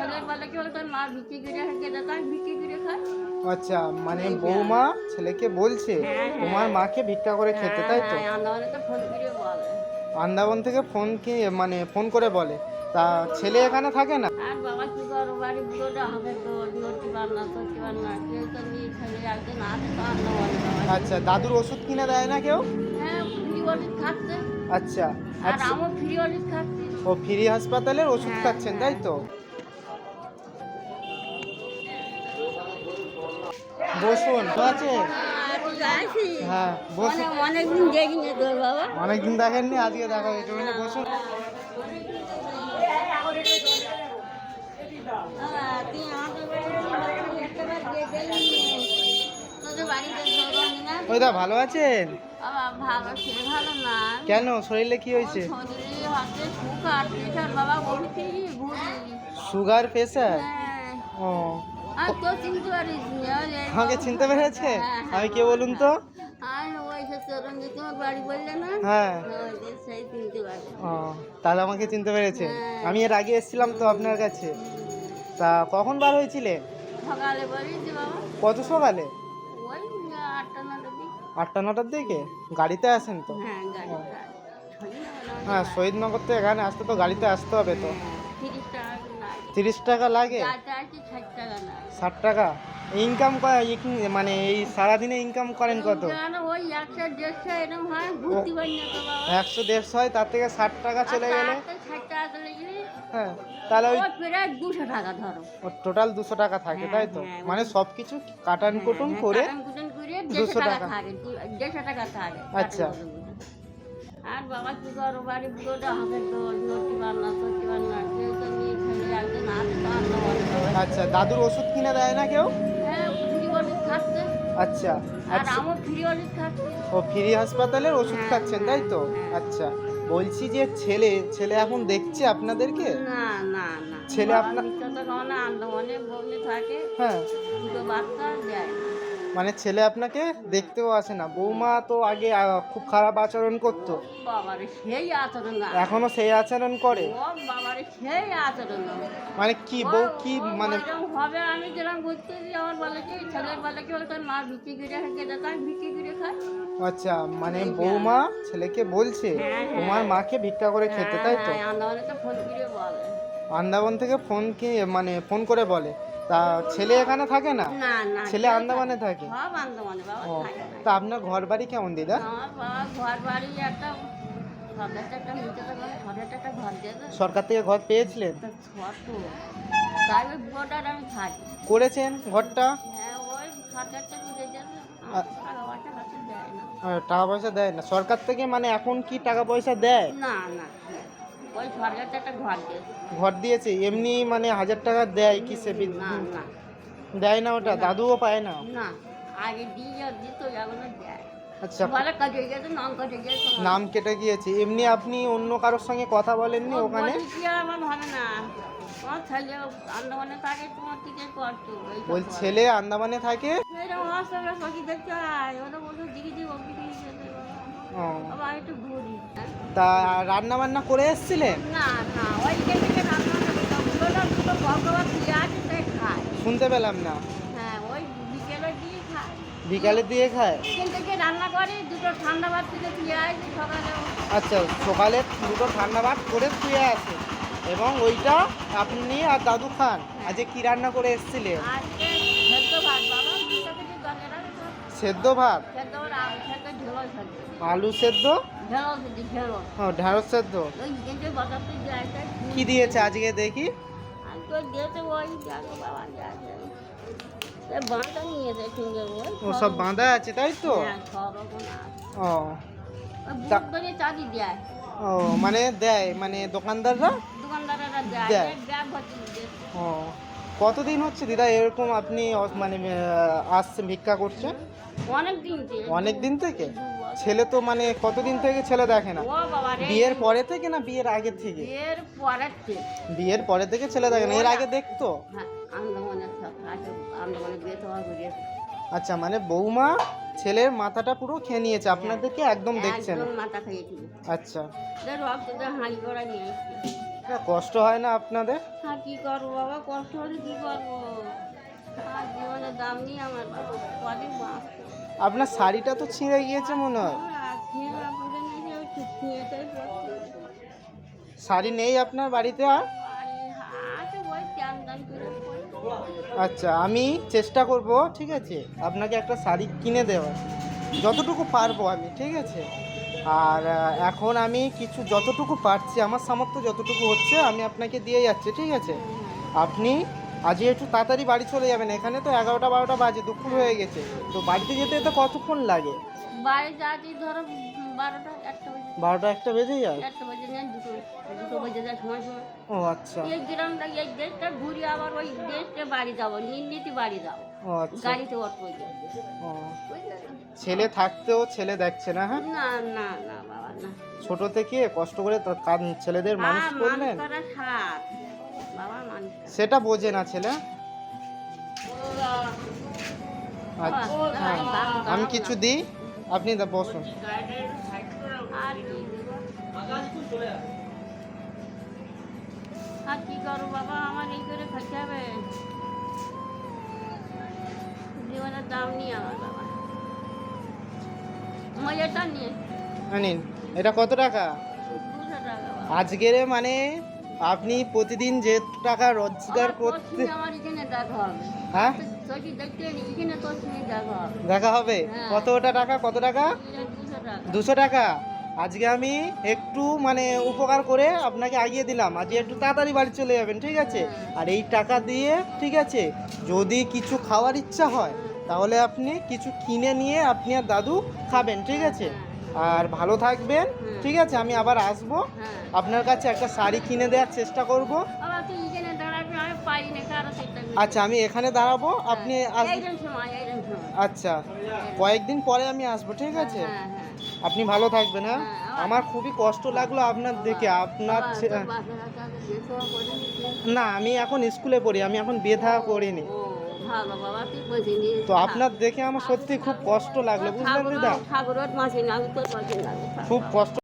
ছেলের বেলা কি বলতো মা বিক্রি করে খেতে তাই বিক্রি করে খায়। আচ্ছা, মানে বৌমা ছেলেকে বলছে তোমার মাকে ভিক্ষা করে খেতে, তাই তো? আন্দামানে তো ফোন করে বলে। আন্দামান থেকে ফোন কি মানে ফোন করে বলে। তা ছেলে এখানে থাকে না? আর বাবা কি করো বাড়ি বুড়োটা হবে তো ধরতে পার না করতে পার না কেউ তো নিয়ে ছেলে একদিন আসে তো আন্দামানে বাবা। আচ্ছা, দাদুর ওষুধ কিনে দেয় না কেউ? হ্যাঁ ফ্রি ওষুধ খাচ্ছে। আচ্ছা আর আচ্ছা, আমিও ফ্রি ওষুধ খাচ্ছি। ও ফ্রি হাসপাতালের ওষুধ খাচ্ছেন, তাই তো? বসুন, আছে? হ্যাঁ বসুন। অনেকদিন দেখিনি তোর বাবা। অনেকদিন দেখেননি, আজকে দেখা হয়েছে, মানে বসুন। তুই তোদের বাড়িতে ধরবি না। ওই দা ভালো আছেন? বাবা ভালো সে ভালো না। কেন, শরীরে কি হয়েছে? শরীরে হাতে সুগার প্রেশার বাবা বলছি ঘুরি। Sugar, pressure? হ্যাঁ ও, আর তো চিনতে পারিস আমাকে চিনতে পেরেছে? হ্যাঁ, আমি কে বলুন তো? আর ওই যে চরঞ্জিত তোমার বাড়ি বললে না। হ্যাঁ। সেই চিনতে পারি। ও, তাহলে আমাকে চিনতে পেরেছে। আমি এর আগে এসেছিলাম তো আপনার কাছে। তা কখন বার হয়েছিলেন? সকালে বলিস বাবা কত সকালে? ওই 8টা 9টার দিকে। 8টা 9টার দিকে? গাড়িতে আসেন তো? হ্যাঁ গাড়ি হ্যাঁ, শহীদনগর তো এখানে আসতে তো গাড়িতে আসতে হবে তো। 30 টাকা লাগে। 30 টাকা লাগে? যাতে আর কি 60 টাকা লাগে। 60 টাকা ইনকাম মানে এই সারাদিনে ইনকাম করেন কত? জানো ওই 100 150 এরকম হয় ঘুরতে পারি না তো বাবা। 100 150 হয়, তার থেকে 60 টাকা চলে গেলে? 60 টাকা চলে গেলে হ্যাঁ, তাহলে ওই ওই প্রায় 200 টাকা ধরো। টোটাল 200 টাকা থাকে, তাই তো? হ্যাঁ, মানে সব কিছু কাটান কুটুন করে কাটান কুটান করে 200 150 টাকা টাকা। থাকে 150 টাকা থাকে। আচ্ছা। আর বাবা কি করো বাড়ি বুড়োটা হবে তো ধরতে পার না করতে পার না কেউ তো নিয়ে ছেলে একদিন আসে তো আন্দামানে। আচ্ছা, দাদুর ওষুধ কিনে দেয় না কেউ? হ্যাঁ ফ্রি ওষুধ খাচ্ছে। আচ্ছা আর আচ্ছা, আমিও ফ্রি ওষুধ খাচ্ছি। ও ফ্রি হাসপাতালের ওষুধ খাচ্ছেন, তাই তো? আচ্ছা, বলছি যে ছেলে ছেলে এখন দেখছে আপনাদেরকে? না না না ছেলে বাবা আপনার? মিথ্যা তো কখনো আন্দামানে বন্দি থাকে। হ্যাঁ, দুটো বাচ্চা দেয় না। মানে ছেলে আপনাকে দেখতেও আসে না। বৌমা তো আগে খুব খারাপ আচরণ করতো, বাবারে সেই আচরণ না। এখনো সেই আচরণ করে? ও বাবারে সেই আচরণ না। মানে কি বউ কি মানে? এরকম হবে আমি যেরকম বুঝতেছি আমার বলে কি ছেলের বলে কি বলে তোর মা বিক্রি করে খেতে তাই বিক্রি করে খায়। আচ্ছা, মানে বৌমা ছেলেকে বলছে তোমার মাকে ভিক্ষা করে খেতে, তাই তো? আন্দামানে তো ফোন করে বলে। আন্দামান থেকে ফোন কি মানে ফোন করে বলে। তা ছেলে এখানে থাকে না? না না ছেলে কেউ আন্দামানে থাকে? সব আন্দামানে বাবা ও, থাকে না। তা আপনার ঘর বাড়ি কেমন দিদা? আমার বাবা ঘর বাড়ি একটা সরকার একটা নিচে তো ঘরের একটা ঘর দেবে। সরকার থেকে ঘর পেয়েছিলেন? তা ছোট তাই ওই বুড়োটার আমি থাকি। করেছেন ঘরটা? হ্যাঁ ওই সরকারটা ঘুরে যাবে আ- টাকা হাতে দেয় না। টাকা পয়সা দেয় না সরকার থেকে? মানে এখন কি টাকা পয়সা দেয়? না না ওই সরকারটা একটা ঘর দেবে। ঘর দিয়েছে এমনি, মানে 1000 টাকা দেয় কিসে? না না দেয় না ওটা? দাদুও পায় না? না আগে দিয়ে দিত এখনো দেয়। আচ্ছা, বলে কাজে গেছে নাম কাজে গেছে। নাম কেটে গিয়েছে। এমনি আপনি অন্য কারোর সঙ্গে কথা বলেননি ওখানে? কি আর আমার হবে না তোমার ছেলে আন্দামানে থাকে তোমার থেকে করতো বল, ছেলে আন্দামানে থাকে? এরকম অবস্থা সখী দেখতে হয় ওরা বলতো দিকে দিয়ে অব্দি দিয়ে যেতে ও, আবার একটু ঘুরি। তা রান্না বান্না করে এসেছিলেন? না না ওই থেকে রান্না দুটো ভগবান দিয়ে আছে তাই খায়। শুনতে পেলাম না। হ্যাঁ ওই বিকেলে দিয়ে খায়। বিকালে দিয়ে খায়? বিকেল থেকে রান্না করি দুটো ঠান্ডা ভাত থেকে দিয়ে আসি সকালে। আচ্ছা, সকালে দুটো ঠান্ডা ভাত করে শুয়ে আসে এবং ওইটা আপনি আর দাদু খান। আজকে কি রান্না করে এসেছিলেন? আজকে সেদ্ধ ভাত বাবা দুটো থেকে জলের আগে সেদ্ধ ভাত? সেদ্ধ আলু সেদ্ধ ঢেঁড়স সেদ্ধ। আলু সেদ্ধ? ঢেঁড়স ঢেঁড়স ও, ঢ্যাঁড়স সেদ্ধ। ওই কিন্তু বাজারতে যায় কি দিয়েছে আজকে দেখি? আর তো দিয়েছে ওই দেখো বাবা যাচ্ছে বাঁধা নিয়ে যায় সঙ্গে ও সব বাঁধা আছে, তাই তো? হ্যাঁ সব রকম আছে। ও ওই বুট করে চাঁদি দেয় ও, মানে দেয় মানে দোকানদাররা? দোকানদারেরা দেয়। দেয় ব্যাগ ভর্তি দিয়ে। ও, কতদিন হচ্ছে দিদা এরকম আপনি মানে আসছেন ভিক্ষা করছেন? অনেক দিন অনেক দিন থেকে? ছেলে তো মানে কতদিন থেকে ছেলে দেখে না? ও বাবা রে বিয়ের পরে থেকে না বিয়ের আগে থেকে? বিয়ের পরের থেকে। বিয়ের পরে থেকে ছেলে দেখে না, এর আগে দেখতো? হ্যাঁ আন্দামানের সব আছে আন্দামানে বিয়ে তো ঘুরে আচ্ছা, মানে বৌমা ছেলের মাথাটা পুরো খেয়ে নিয়েছে, আপনাদেরকে একদম দেখছেন? একদম মাথা খাইয়েছিল। আচ্ছা, রক্ত হাঁড়ি করা নিয়ে এসেছি। কষ্ট হয় না আপনাদের? আর কি করবো বাবা, কষ্ট হলে কি করবো? আর জীবনের দাম নেই আমার বাবা, কদিন বাঁচবো? আপনার শাড়িটা তো ছিঁড়ে গিয়েছে মনে হয়। শাড়ি নেই আপনার বাড়িতে আর? আচ্ছা, আমি চেষ্টা করব, ঠিক আছে, আপনাকে একটা শাড়ি কিনে দেওয়ার, যতটুকু পারবো আমি, ঠিক আছে। আর এখন আমি কিছু যতটুকু পারছি, আমার সামর্থ্য যতটুকু হচ্ছে আমি আপনাকে দিয়ে যাচ্ছি, ঠিক আছে। আপনি আজ একটু তাড়াতাড়ি বাড়ি চলে যাবেন, এখানে তো 11টা-12টা বাজে, দুপুর হয়ে গেছে, তো বাড়িতে যেতে যেতে কতক্ষণ লাগে? বাড়ি যাচ্ছি ধরো 12টা 1টা বাজে। 12টা-1টা বেজে যায়? 1টা বাজে না, 2টো বাজে যায় সময় সময়। ও আচ্ছা। এই গ্রামটা এই দেশটা ঘুরে আবার ওই দেশটা বাড়ি যাবো, নিন্দিতে বাড়ি যাবো, ও আচ্ছা। গাড়িতে অটো যাবো। ও, ছেলে থাকতেও ছেলে দেখছে না? হ্যাঁ, না না না বাবা না। ছোট থেকে কষ্ট করে ছেলেদের মানুষ করলেন, মানুষ করা সাত বাবা, মানুষ সেটা বোঝে না ছেলে। আচ্ছা, হ্যাঁ, আমি কিছু দিই, আপনি বসুন। আর কি আর কি করবো বাবা, আমার এই করে খেতে হবে, জীবনের দাম নেই আমার বাবা। মজাটা নিয়ে নিন, এটা কত টাকা? 200 টাকা বাবা। আজকের মানে আপনি প্রতিদিন যে টাকা রোজগার আমার করতে, তোর সঙ্গে আমার এখানে দেখা হবে। হ্যাঁ, তোর কি দেখতে নি, এখানে তোর সঙ্গে দেখা হবে। দেখা হবে। হ্যাঁ। কতটা টাকা? কত টাকা? 200 টাকা। 200 টাকা। আজকে আমি একটু মানে উপকার করে আপনাকে আগিয়ে দিলাম, আজকে একটু তাড়াতাড়ি বাড়ি চলে যাবেন, ঠিক আছে। আর এই টাকা দিয়ে, ঠিক আছে, যদি কিছু খাওয়ার ইচ্ছা হয় তাহলে আপনি কিছু কিনে নিয়ে আপনি আর দাদু খাবেন, ঠিক আছে। আর ভালো থাকবেন, ঠিক আছে। আমি আবার আসবো, হ্যাঁ আপনার কাছে একটা শাড়ি কিনে দেওয়ার চেষ্টা করব। বাবা, তুই এখানে দাঁড়াবি, আমি পারি না কারো সেটা। আচ্ছা, আমি এখানে দাঁড়াবো, আপনি আসবেন। এইরকম সময়, এইরকম সময়। আচ্ছা, কয়েকদিন পরে আমি আসবো, ঠিক আছে। হ্যাঁ হ্যাঁ। আপনি ভালো থাকবেন, হ্যাঁ। হ্যাঁ, আমার খুবই কষ্ট লাগলো আপনার দেখে, আপনার বাবা, তোর বাচ্চারা কাছে যেতে করে নিতি। না, আমি এখন স্কুলে পড়ি, আমি এখন বিয়ে থা করিনি। ও ভালো বাবা, তুই বুঝিনি। তো আপনার দেখে আমার সত্যি খুব কষ্ট লাগলো, বুঝলেন দিদা, ঠাকুরের মাসি না, আমি তোর মাসি না। খুব কষ্ট।